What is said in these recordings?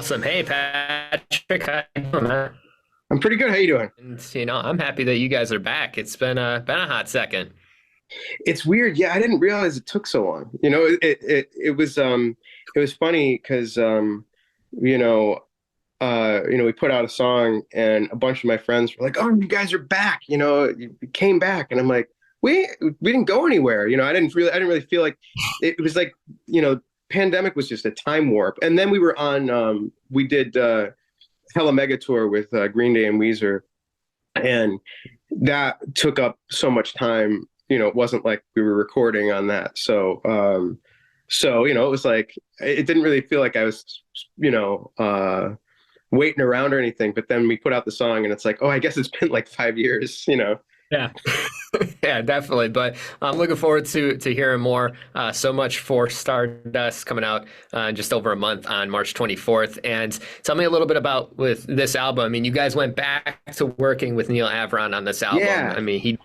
Awesome. Hey, Patrick. How you doing, man? I'm pretty good. How you doing? And, I'm happy that you guys are back. It's been a hot second. It's weird. Yeah, I didn't realize it took so long. It was funny because you know, we put out a song and a bunch of my friends were like, "Oh, you guys are back." You came back, and I'm like, "We didn't go anywhere." I didn't really feel like it was like, pandemic was just a time warp. And then we did Hella Mega Tour with Green Day and Weezer, and that took up so much time. It wasn't like we were recording on that. It was like it didn't really feel like I was, waiting around or anything. But then we put out the song, and it's like, oh, I guess it's been like 5 years. Yeah. Yeah, definitely. But I'm looking forward to hearing more. So much for Stardust coming out in just over a month on March 24th. And tell me a little bit about with this album. I mean, you guys went back to working with Neil Avron on this album. Yeah, I mean, he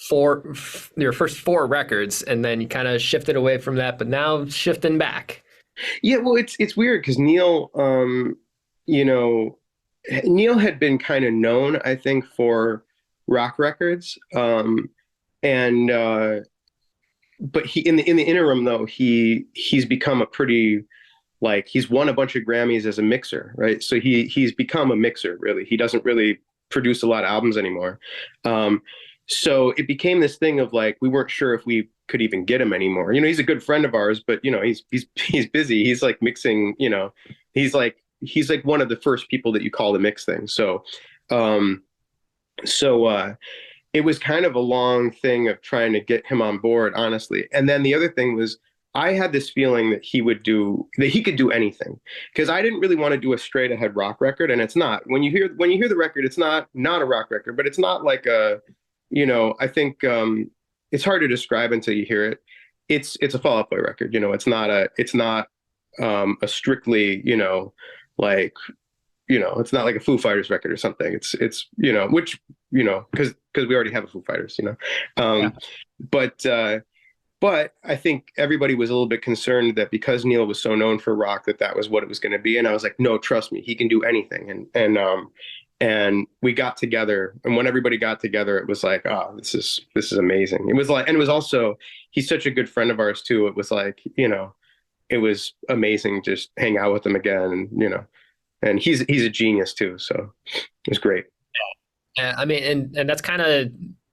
four your first four records, and then you kind of shifted away from that, but now shifting back. yeah. Well, it's weird because you know, Neil had been kind of known, I think, for rock records. And But he in the interim though, he's become a pretty, like, he's won a bunch of Grammys as a mixer, right? So he's become a mixer, really. He doesn't really produce a lot of albums anymore. So it became this thing of like, we weren't sure if we could even get him anymore. He's a good friend of ours, but he's busy. He's like mixing, he's like one of the first people that you call to mix things. Um, so it was kind of a long thing of trying to get him on board, honestly. And then the other thing was, I had this feeling that he could do anything, because I didn't really want to do a straight ahead rock record. And it's not, when you hear the record, it's not a rock record, but it's not like I think it's hard to describe until you hear it. It's a Fall Out Boy record. It's not a strictly, like, it's not like a Foo Fighters record or something. It's which, because we already have a Foo Fighters. Yeah. Um, but but I think everybody was a little bit concerned that because Neil was so known for rock, that was what it was going to be. And I was like, no, trust me, he can do anything. And we got together, and when everybody got together, it was like, oh, this is amazing. It was like, and it was also, he's such a good friend of ours too. It was like, it was amazing to just hang out with him again, and he's a genius too. So it was great. I mean, and that's kind of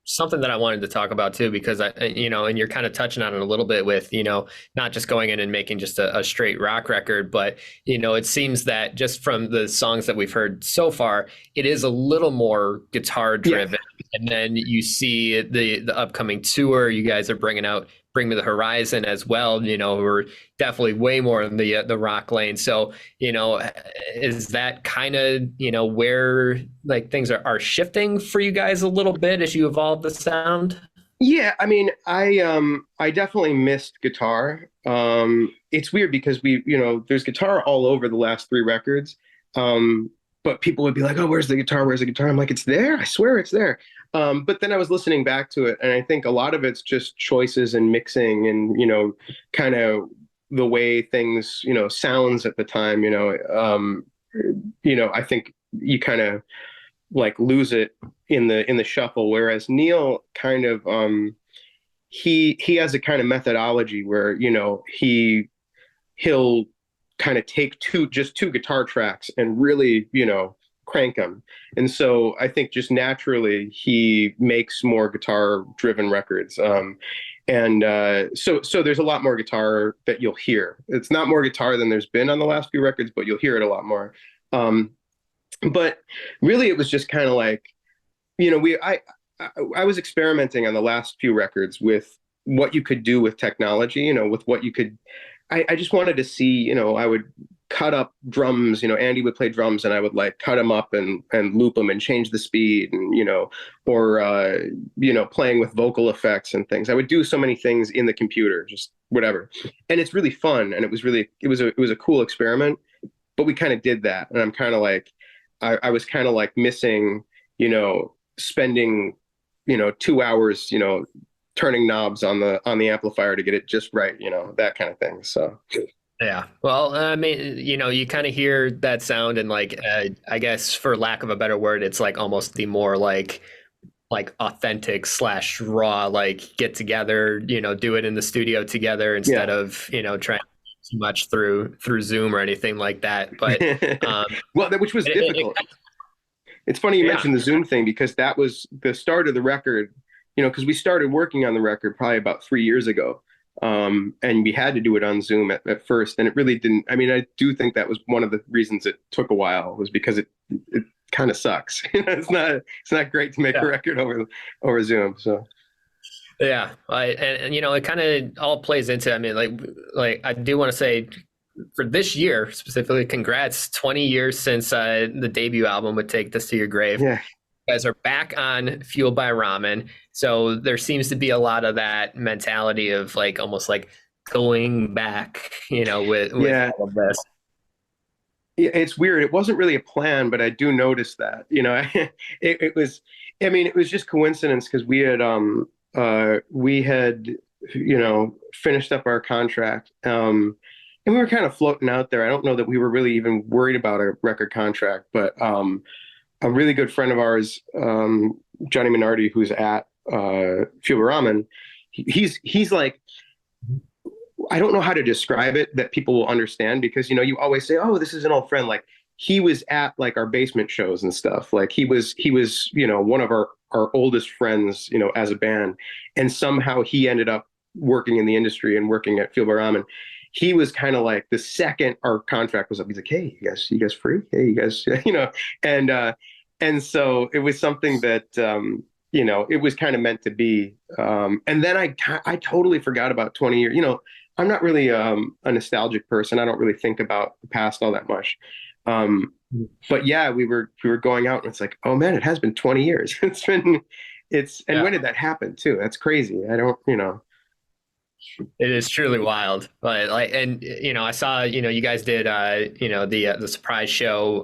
something that I wanted to talk about too, because and you're kind of touching on it a little bit with, not just going in and making just a straight rock record, but, it seems that just from the songs that we've heard so far, it is a little more guitar Yeah. driven. And then you see the upcoming tour, you guys are bringing out Bring Me the Horizon as well. We're definitely way more in the rock lane. So, is that kind of, where like things are shifting for you guys a little bit as you evolve the sound? Yeah, I mean, I definitely missed guitar. It's weird because there's guitar all over the last three records. But people would be like, "Oh, where's the guitar? Where's the guitar?" I'm like, "It's there. I swear it's there." But then I was listening back to it, and I think a lot of it's just choices and mixing, and kind of the way things sounds at the time. I think you kind of like lose it in the shuffle. Whereas Neil kind of he has a kind of methodology where he'll kind of take two guitar tracks and really crank them. And so I think just naturally he makes more guitar driven records. So there's a lot more guitar that you'll hear. It's not more guitar than there's been on the last few records, but you'll hear it a lot more. Um, but really it was just kind of like, I was experimenting on the last few records with what you could do with technology, with what you could. I just wanted to see, I would cut up drums. Andy would play drums, and I would like cut them up and loop them and change the speed, and or playing with vocal effects and things. I would do so many things in the computer, just whatever, and it's really fun, and it was a cool experiment. But we kind of did that, and I'm kind of like, I was kind of like missing, spending 2 hours turning knobs on the amplifier to get it just right, that kind of thing. So Yeah. Well, I mean, you kind of hear that sound and like, I guess for lack of a better word, it's like almost the more like authentic slash raw, like get together, do it in the studio together instead Yeah. of, trying too much through Zoom or anything like that. But Well, which was difficult. It's funny you yeah, mentioned the Zoom thing because that was the start of the record, because we started working on the record probably about 3 years ago. And we had to do it on Zoom at first. And it really didn't, I mean, I do think that was one of the reasons it took a while was because it kind of sucks. It's not great to make a yeah. record over Zoom. So Yeah, and it kind of all plays into. I mean, like I do want to say for this year specifically, congrats! 20 years since the debut album would Take This to Your Grave. yeah. You guys are back on Fueled by Ramen, so there seems to be a lot of that mentality of like almost like going back, with Yeah. all of this. Yeah, it's weird. It wasn't really a plan, but I do notice that. It was. I mean, it was just coincidence because we had finished up our contract, and we were kind of floating out there. I don't know that we were really even worried about a record contract, but a really good friend of ours, Johnny Minardi, who's at Fuel Ramen, he's like I don't know how to describe it that people will understand because you always say, "Oh, this is an old friend." Like he was at like our basement shows and stuff. Like he was one of our oldest friends as a band, and somehow he ended up working in the industry and working at Fuel by Ramen. He was kind of like the second our contract was up. He's like, "Hey, you guys free? Hey, you guys, and and so it was something that it was kind of meant to be. And then I totally forgot about 20 years. I'm not really a nostalgic person. I don't really think about the past all that much. But yeah, we were going out and it's like, oh man, it has been 20 years. And Yeah, when did that happen too? That's crazy. I don't, it is truly wild. But like, and I saw, you guys did, the surprise show,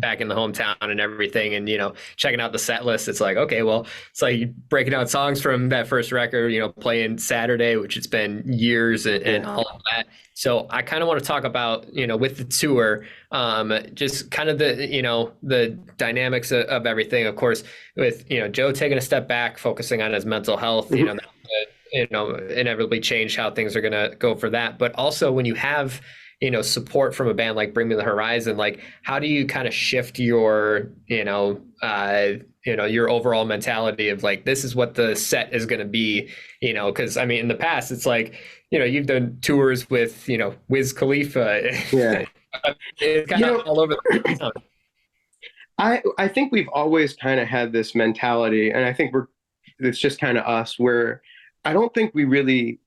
back in the hometown and everything, and checking out the set list. It's like, okay, well, it's like breaking out songs from that first record, playing Saturday, which it's been years, and yeah, all of that. So I kind of want to talk about, with the tour, just kind of the dynamics of everything. Of course, with Joe taking a step back, focusing on his mental health, that inevitably change how things are going to go for that. But also when you have, support from a band like Bring Me the Horizon, like how do you kind of shift your, your overall mentality of like, this is what the set is going to be, because I mean, in the past, it's like, you've done tours with, Wiz Khalifa. yeah. It's kind You of know, all over the place. I think we've always kind of had this mentality, and I think it's just kind of us where I don't think we really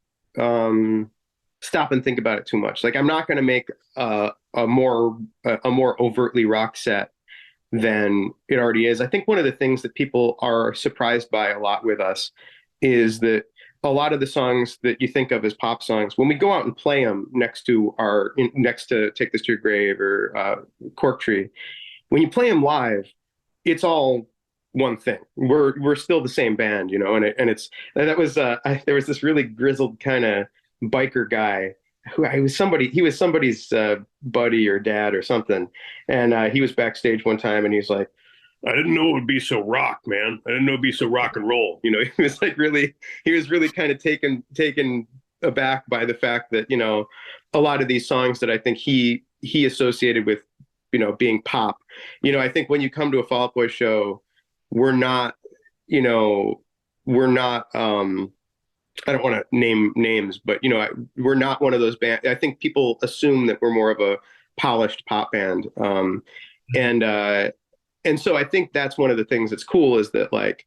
stop and think about it too much. Like I'm not going to make a more overtly rock set than it already is. I think one of the things that people are surprised by a lot with us is that a lot of the songs that you think of as pop songs, when we go out and play them next to Take This to Your Grave or Cork Tree, when you play them live, it's all one thing. We're still the same band, and it's that was there was this really grizzled kind of biker guy who he was somebody's buddy or dad or something, and he was backstage one time and he's like, I didn't know it would be so rock, man. I didn't know it'd be so rock and roll. He was really kind of taken aback by the fact that a lot of these songs that I think he associated with being pop. I think when you come to a Fall Out Boy show, we're not, you know, we're not. I don't want to name names, but we're not one of those bands. I think people assume that we're more of a polished pop band, and and so I think that's one of the things that's cool is that like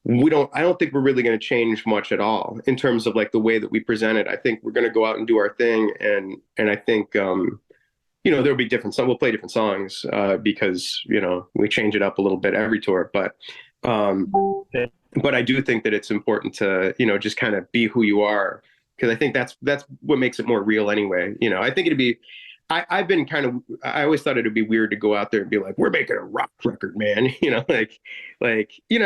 I don't think we're really going to change much at all in terms of like the way that we present it. I think we're going to go out and do our thing, and I think there'll be different songs. We'll play different songs because we change it up a little bit every tour, um, but I do think that it's important to just kind of be who you are because I think that's what makes it more real anyway. I think it'd be. I've been I always thought it'd be weird to go out there and be like, we're making a rock record, man. What I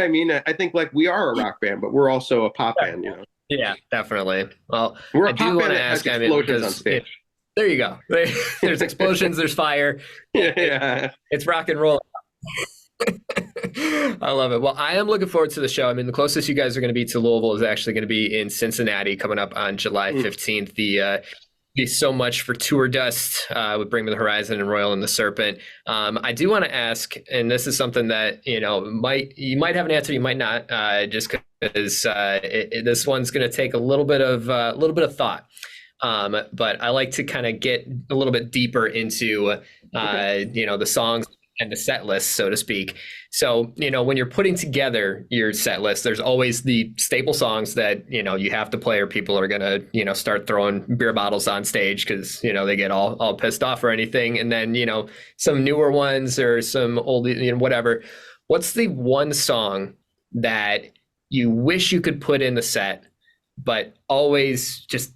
mean? I think like we are a rock band, but we're also a pop band, Yeah, definitely. Well, We're I a do pop want band to that has ask, I mean, explosions on because stage. There you go. There's explosions, there's fire. Yeah, yeah. It's rock and roll. I love it. Well, I am looking forward to the show. I mean, the closest you guys are going to be to Louisville is actually going to be in Cincinnati coming up on July 15th. Be so much for Tour Dust with Bring Me the Horizon and Royal and the Serpent. I do want to ask, and this is something that you might have an answer, you might not, just because this one's going to take a little bit of thought. But I like to kind of get a little bit deeper into the songs and the set list, so to speak. So, when you're putting together your set list, there's always the staple songs that, you have to play or people are going to, start throwing beer bottles on stage because, they get all pissed off or anything. And then, some newer ones or some old, whatever. What's the one song that you wish you could put in the set, but always just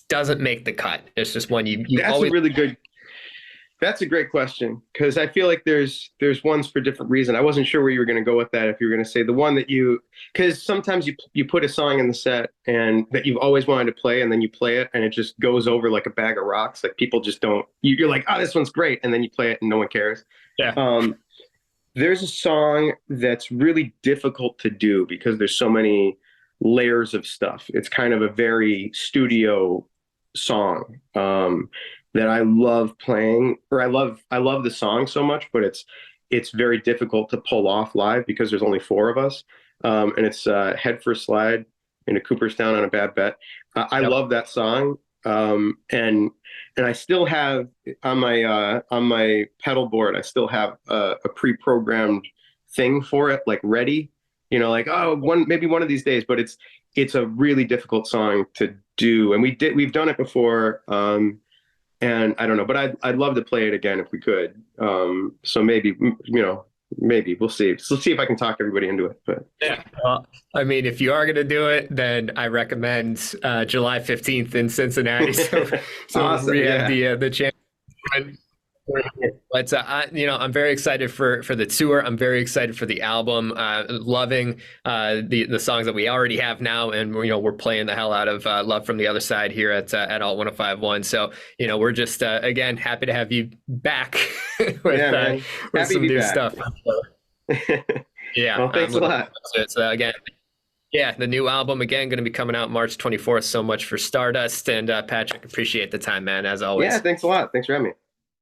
doesn't make the cut? It's just one you That's always... a really good. That's a great question because I feel like there's ones for different reason. I wasn't sure where you were going to go with that. If you were going to say the one that because sometimes you put a song in the set and that you've always wanted to play, and then you play it and it just goes over like a bag of rocks. Like people just don't. You're like, oh, this one's great, and then you play it and no one cares. Yeah. There's a song that's really difficult to do because there's so many layers of stuff. It's kind of a very studio song. That I love playing, or I love the song so much, but it's very difficult to pull off live because there's only four of us, and it's Head First Slide in a Cooperstown on a Bad Bet. I love that song, and I still have on my pedal board, I still have a pre-programmed thing for it, like ready, like maybe one of these days, but it's a really difficult song to do, and we've done it before. And I don't know, but I'd love to play it again if we could. So maybe, maybe we'll see. So let's see if I can talk everybody into it. But yeah, I mean, if you are going to do it, then I recommend July 15th in Cincinnati. So awesome. We have the chance. But I'm very excited for the tour. I'm very excited for the album. Loving the songs that we already have now, and we're playing the hell out of Love from the Other Side here at Alt 105.1. So we're just again happy to have you back with some new stuff. Yeah. Well, thanks a lot. So again. Yeah, the new album, again, going to be coming out March 24th. So much for Stardust. And Patrick, appreciate the time, man, as always. Yeah, thanks a lot. Thanks for having me.